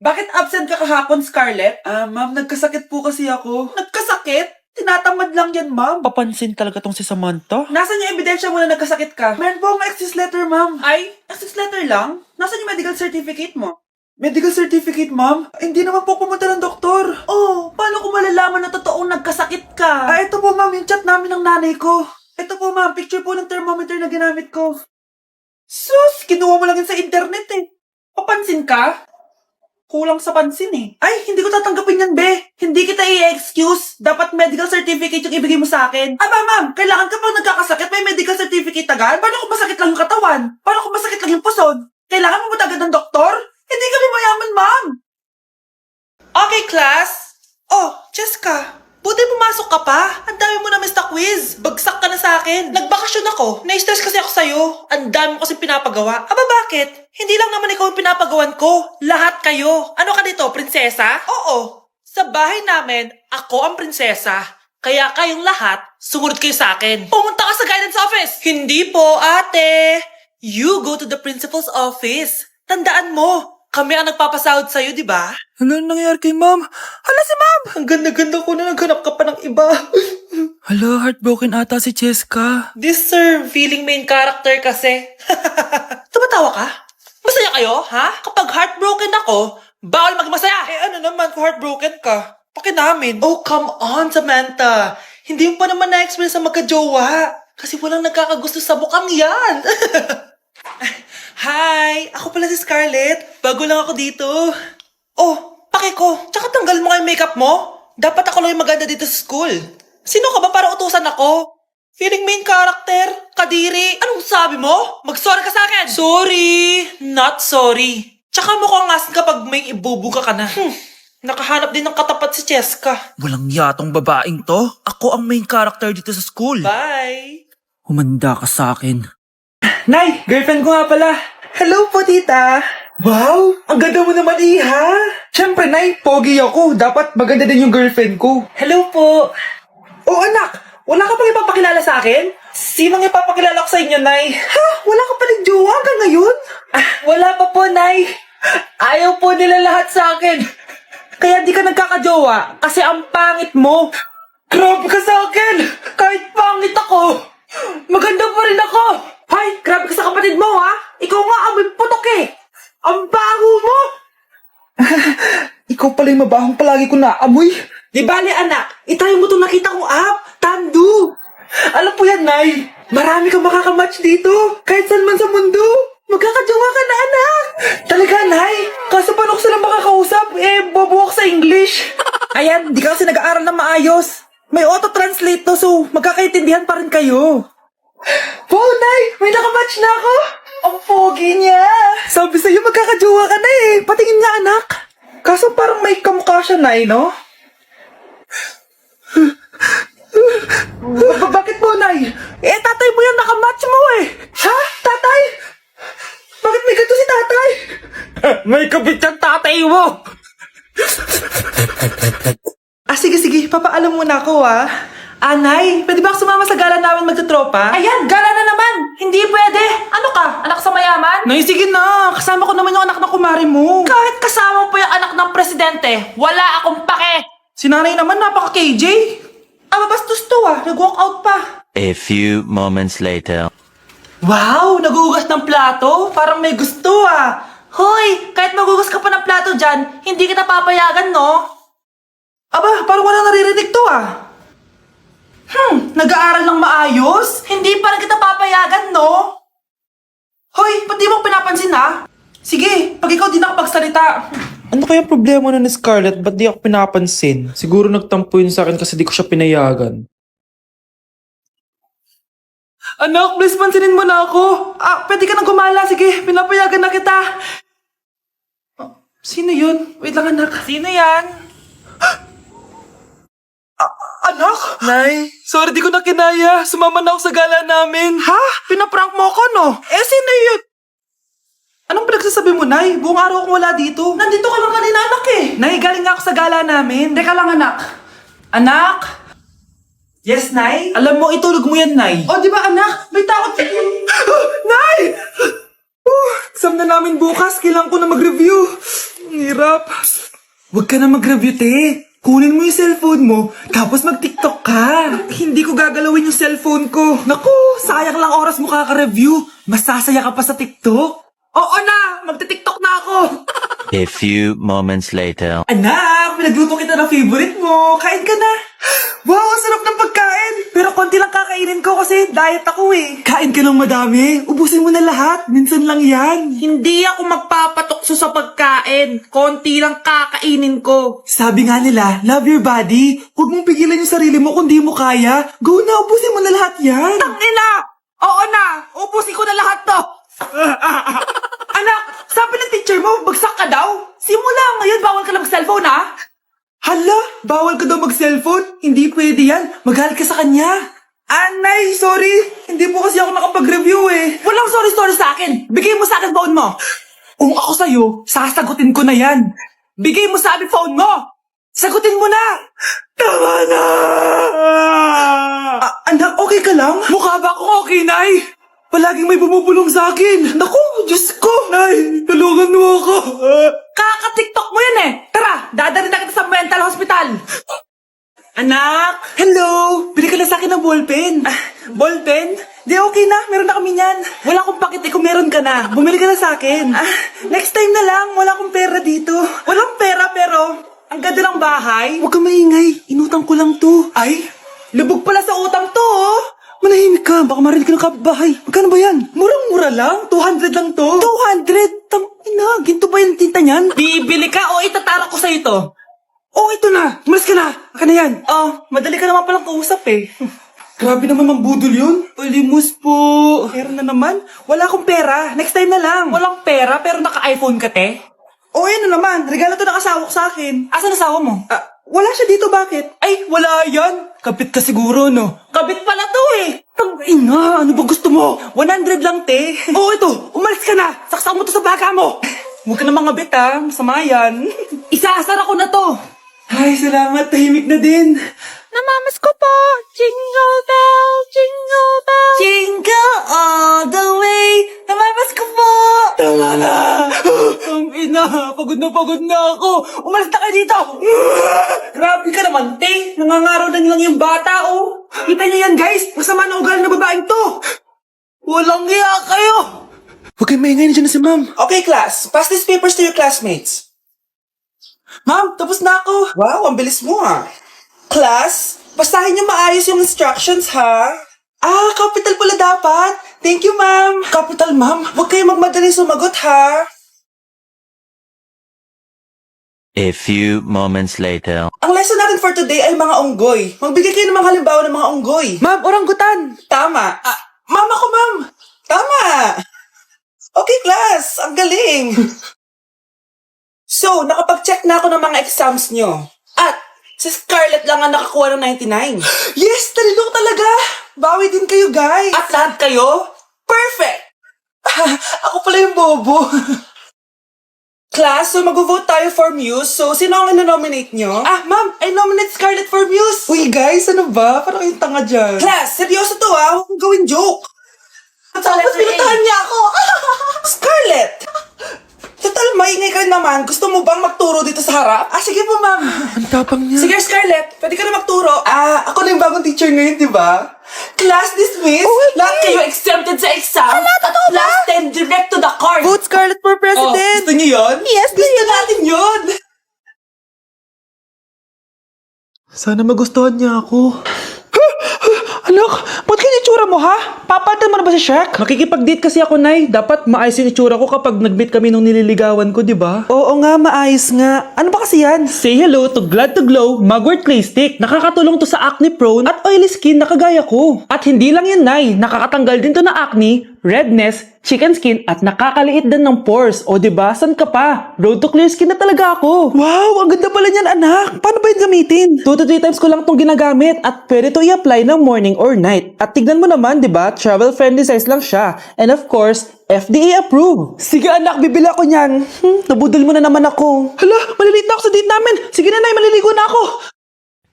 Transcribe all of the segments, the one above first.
Bakit absent ka kahapon, Scarlett? Ma'am, nagkasakit po kasi ako. Nagkasakit? Tinatamad lang yan, ma'am. Papansin talaga tong si Samantha. Nasaan yung ebidensya mo na nagkasakit ka? Meron po akong excuse letter, ma'am. Ay, excuse letter lang? Nasaan yung medical certificate mo? Medical certificate, ma'am? Hindi naman po pumunta ng doktor. Oh, paano ko malalaman na totoong nagkasakit ka? Ito po, ma'am, yung chat namin ng nanay ko. Ito po, ma'am, picture po ng thermometer na ginamit ko. Sus, kinuha mo lang yun sa internet eh. Papansin ka? Kulang sa pansin eh. Ay, hindi ko tatanggapin yan, be. Hindi kita i-excuse. Dapat medical certificate yung ibigay mo sa akin. Aba, ma'am, kailangan kapag nagkakasakit, may medical certificate agad? Paano kung masakit lang yung katawan? Paano kung masakit lang yung puson? Kailangan mo ba agad ng doktor? Hindi kami mayaman, ma'am. Okay, class. Oh, Jessica. Buti pumasok ka pa. Ang dami mo na miss na quiz. Bagsak ka na sa akin. Nagbakasyon ako. Na-stress kasi ako sa'yo. Ang dami mo kasi pinapagawa. Aba, bakit? Hindi lang naman ikaw ang pinapagawan ko. Lahat kayo. Ano ka dito, prinsesa? Oo. Sa bahay namin, ako ang prinsesa. Kaya kayong lahat, sumunod kayo sa akin. Pumunta ka sa guidance office. Hindi po, ate. You go to the principal's office. Tandaan mo, kami ang nagpapasahod sa'yo, di ba? Ano nangyari kay ma'am? Hala si ma'am! Ang ganda-ganda ko na naghanap ka pa ng iba. Hala, heartbroken ata si Cheska. This sir, feeling main character kasi. Tumatawa ka? Masaya kayo, ha? Kapag heartbroken ako, bawal maging masaya. Ano naman kung heartbroken ka? Pakinamin. Oh, come on, Samantha. Hindi mo pa naman na-experience sa magka-jowa. Kasi walang nagkakagusto sa mukhang yan. Hi! Ako pala si Scarlett. Bago lang ako dito. Oh, pake ko. Tsaka tanggal mo nga yung makeup mo. Dapat ako lang yung maganda dito sa school. Sino ka ba para utusan ako? Feeling main character? Kadiri? Anong sabi mo? Mag-sorry ka sa akin! Sorry! Not sorry. Tsaka mukhang asin kapag may ibubuga ka na. Nakahanap din ng katapat si Cheska. Walang yatong babaeng to. Ako ang main character dito sa school. Bye! Humanda ka sa akin. Nay, girlfriend ko nga pala. Hello po, tita. Wow, ang ganda mo naman, iha. Siyempre, Nay, pogi ako. Dapat maganda din yung girlfriend ko. Hello po. Oh, anak, wala ka pang ipapakilala sa akin? Sinong ipapakilala ko sa inyo, Nay? Ha? Wala ka palang jowa hanggang ngayon? Wala pa po, Nay. Ayaw po nila lahat sa akin. Kaya di ka nagkakajowa kasi ang pangit mo. Grabe ka sa akin. Kahit pangit ako, maganda pa rin ako. Hay, grabe ka sa kapatid mo, ha? Ikaw nga amoy putok eh. Ang baho mo. Ikaw pala yung mabahong palagi ko naamoy. Di bali, anak. Itry mo itong nakita kong app. Tandu. Alam po yan, Nay. Marami kang makakamatch dito. Kahit saan man sa mundo. Magkakajowa ka na, anak. Talaga, Nay. Kaso paano ko sila makakausap? Bobo ako sa English. Ayan, di ka kasi nag-aaral na maayos. May auto-translate to, so magkakaintindihan pa rin kayo. Wow, Nay! May nakamatch na ako! Ang pogi niya! Sabi sa'yo, magkakajowa ka na eh! Patingin nga, anak! Kaso parang may kamukha siya, Nay, no? Bakit po, Nay? Tatay mo yan, nakamatch mo eh! Ha? Tatay? Bakit may ganito si tatay? May kabit yung tatay mo! Sige, papaalam muna ako, Nay, pwede ba ako sumama sa gala namin magtutropa? Ayan, gala na naman! Hindi pwede! Ano ka? Anak sa mayaman? Nay, sige na! Kasama ko naman yung anak ng kumari mo. Kahit kasama mo pa yung anak ng presidente, wala akong pake! Si nanay naman, napaka-KJ. Bastos to nag-walk out pa. A few moments later. Wow, nagugas ng plato? Parang may gusto Hoy, kahit magugas ka pa ng plato dyan, hindi kita papayagan, no? Parang wala naririnig to nag-aaral ng maayos? Hindi pa rin kita papayagan, no? Hoy, ba't di mo pinapansin, Sige, pag ikaw di nakapagsalita. Ano kaya problema na ni Scarlett? Ba't di ako pinapansin? Siguro nagtampo yun sa akin kasi di ko siya pinayagan. Anak, please pansinin mo na ako. Pwede ka nang gumala. Sige, pinapayagan na kita. Sino yun? Wait lang, anak. Sino yan? Anak? Nay? Sorry, di ko na kinaya. Sumama na ako sa gala namin. Ha? Pinaprank mo ako, no? Sino yun? Anong pinagsasabi mo, Nay? Buong araw akong wala dito. Nandito ka lang kanina, anak Nay, galing nga ako sa gala namin. Teka lang, anak. Anak? Yes, Nay? Alam mo, itulog mo yan, Nay. Di ba, anak? May takot. Nay! Exam na namin bukas, kailangan ko na mag-review. Ang hirap. Huwag ka na mag-review, te. Kunin mo yung cellphone mo, tapos mag-TikTok ka. Hindi ko gagalawin yung cellphone ko. Naku, sayang lang oras mo kaka-review. Mas sasaya ka pa sa TikTok. Oo na, magti-TikTok na ako. A few moments later. Anak, pinagluto kita ng favorite mo. Kain ka na. Wow, ang sarap ng pagkain. Pero konti lang kakainin ko kasi diet ako eh. Kain ka ng madami. Ubusin mo na lahat. Minsan lang yan. Hindi ako magpapatukso sa pagkain. Konti lang kakainin ko. Sabi nga nila, love your body. Huwag mong pigilan yung sarili mo kung di mo kaya. Go na, ubusin mo na lahat yan. Tangina! Oo na! Ubusin ko na lahat to! Anak, sabi ng teacher mo, bagsak ka daw. Simula ngayon, bawal ka na mag-cellphone ha? Hala, bawal ka daw mag-cellphone? Hindi pwede yan. Magalit ka sa kanya. Anay, sorry. Hindi po kasi ako nakapag-review eh. Walang sorry sa akin. Bigay mo sa akin phone mo. Kung ako sa'yo, sasagutin ko na yan. Bigay mo sa akin phone mo. Sagutin mo na. Tama na. Anak, okay ka lang? Mukha ba akong okay, Nay? Palaging may bumubulong sa akin. Naku, Diyos ko. Nay, tulungan mo ako. Kaka-TikTok mo yan eh! Tara! Dadalhin na kita sa mental hospital! Anak! Hello! Bili ka na sa akin ng ballpen. Ballpen? Di okay na, meron na kami niyan. Wala akong pakit kung meron ka na. Bumili ka na sa akin. Next time na lang, wala akong pera dito. Walang pera pero, ang ganda ng bahay. Huwag ka maingay, inutang ko lang to. Ay, lubog pala sa utang to oh. Manahimik ka, baka marinig ka ng kapitbahay. Magkano ba yan? Murang-mura lang, 200 lang to. 200? Ina, ginto ba yung tinta niyan? Bibili ka o itatara ko sa'yo to? Oh, ito na! Umalis ka na! Aka na yan! Oh, madali ka naman palang kausap eh. Grabe naman mambudol yun. Palimos po. Pera na naman. Wala akong pera. Next time na lang. Walang pera pero naka-iPhone ka, te? Oh, yan na naman. Regalo to ng asawa ko sa akin. Asan asawa mo? Wala siya dito, bakit? Ay, wala yan. Kapit ka siguro, no? Kabit pala to eh! Ina, ano ba gusto mo? 100 lang, te. Oh, ito. Umalis ka na. Saksak mo to sa baka mo. Huwag ka na mga bit, ha. Masama yan. Isasara ko na to! Ay, salamat. Tahimik na din. Namamas ko po! Jingle bell! Jingle bell! Jingle all the way! Namamas ko po! Tama na. Ang ina, pagod na ako. Umalis na kayo dito. Grabe ka naman, te! Nangangaraw na lang yung bata, oh! Kita niyo yan, guys. Masama na ugali na babaeng to. Walang iya kayo! Huwag kayong maingay, nandiyan na si ma'am. Okay, class. Pass these papers to your classmates. Ma'am, tapos na ako. Wow, ang bilis mo ah. Class, basahin niyo maayos yung instructions ha. Capital pala dapat. Thank you, ma'am. Capital, ma'am. Huwag kayo magmadali sumagot ha. A few moments later. Ang lesson natin for today ay mga unggoy. Magbigay kayo ng mga halimbawa ng mga unggoy. Ma'am, oranggutan. Tama. Ma'am ako, ma'am. Tama. Okay, class. Ang galing. So, nakapag-check na ako ng mga exams nyo. At, si Scarlett lang ang nakakuha ng 99. Yes, talino ko talaga. Bawi din kayo, guys. At lahat kayo? Perfect! Ako pala yung bobo. Class, so mag-vote tayo for Muse. So, sino ang ino-nominate nyo? Ma'am, I nominate Scarlett for Muse. Uy, guys, ano ba? Parang yung tanga dyan. Class, seryoso to ha. Huwag mong gawin joke. Tapos pinuntahan niya ako. Scarlett! Total, maingay ka rin naman. Gusto mo bang magturo dito sa harap? Sige po, ma'am. Ang tapang niya. Sige, Scarlett. Pwede ka na magturo. Ako na yung bagong teacher ngayon, di ba? Class dismissed. Lahat kayo exempted sa exam? totoo ba? Last 10 direct to the court! Vote Scarlett for president. Gusto niyo yun? Yes, Gusto natin yun. Sana magustuhan niya ako. Anak, ba't kaya itsura mo ha? Papalitan mo na ba si Shrek? Makikipag-date kasi ako, Nay. Dapat maayos yung itsura ko kapag nag-meet kami nung nililigawan ko, di ba? Oo nga, maayos nga. Ano ba kasi yan? Say hello to Glad to Glow Mugwort Clay Stick. Nakakatulong to sa acne prone at oily skin na kagaya ko. At hindi lang yan, Nay. Nakakatanggal din to ng acne, redness, chicken skin at nakakaliit din ng pores. O diba, san ka pa? Road to clear skin na talaga ako. Wow, ang ganda pala niyan, anak. Paano ba yun gamitin? 2 to 3 times ko lang tong ginagamit at pwede to i-apply ng morning or night. At tignan mo naman, diba, travel friendly size lang siya. And of course, FDA approved. Sige anak, bibili ako niyan. Nabudol mo na naman ako. Hala, malilate na ako sa date namin. Sige na, Nay, maliligo na ako.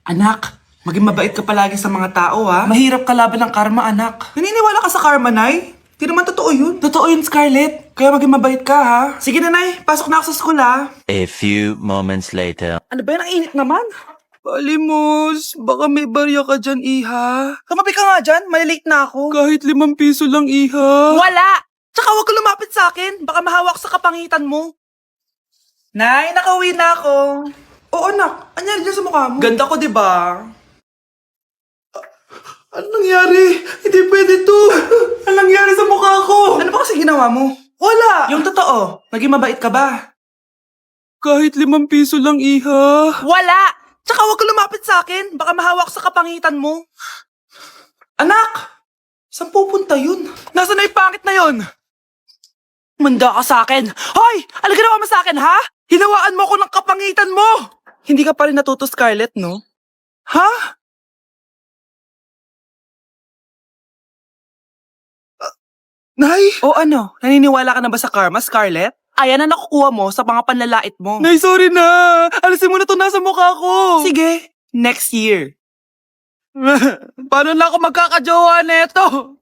Anak, maging mabait ka palagi sa mga tao, ha? Mahirap kalaban ng karma, anak. Naniniwala ka sa karma, Nay? Di naman totoo yun. Totoo yun, Scarlett. Kaya maging mabait ka, ha? Sige na, Nay. Pasok na ako sa school, ha? A few moments later. Ano ba yan? Ang init naman. Palimos, baka may barya ka dyan, Iha. Kamabi ka nga dyan, malilate na ako. Kahit 5 piso lang, Iha. Wala! Tsaka huwag ka lumapit sa akin, baka mahawak sa kapangitan mo. Nay, nakauwi na ako. Oo, anak. Anyari dyan sa mukha mo? Ganda ko, di ba? Ano nangyari? Hindi pwede to. Ano nangyari sa mukha ko? Ano ba kasi ginawa mo? Wala! Yung totoo, naging mabait ka ba? Kahit 5 piso lang, Iha. Wala! Tsaka huwag ka lumapit sa akin. Baka mahawak sa kapangitan mo. Anak! Saan pupunta yun? Nasaan na yung pangit na yun? Manda ka sa akin. Hoy! Ano ginawa mo sa akin, ha? Hinawaan mo ko ng kapangitan mo! Hindi ka pa rin natuto, Scarlett, no? Ha? Nay? O ano? Naniniwala ka na ba sa karma, Scarlett? Ayan na nakukuha mo sa mga panlalait mo. Nay, sorry na! Alisin mo na to nasa mukha ko! Sige, next year. Paano na ako magkakajowa neto?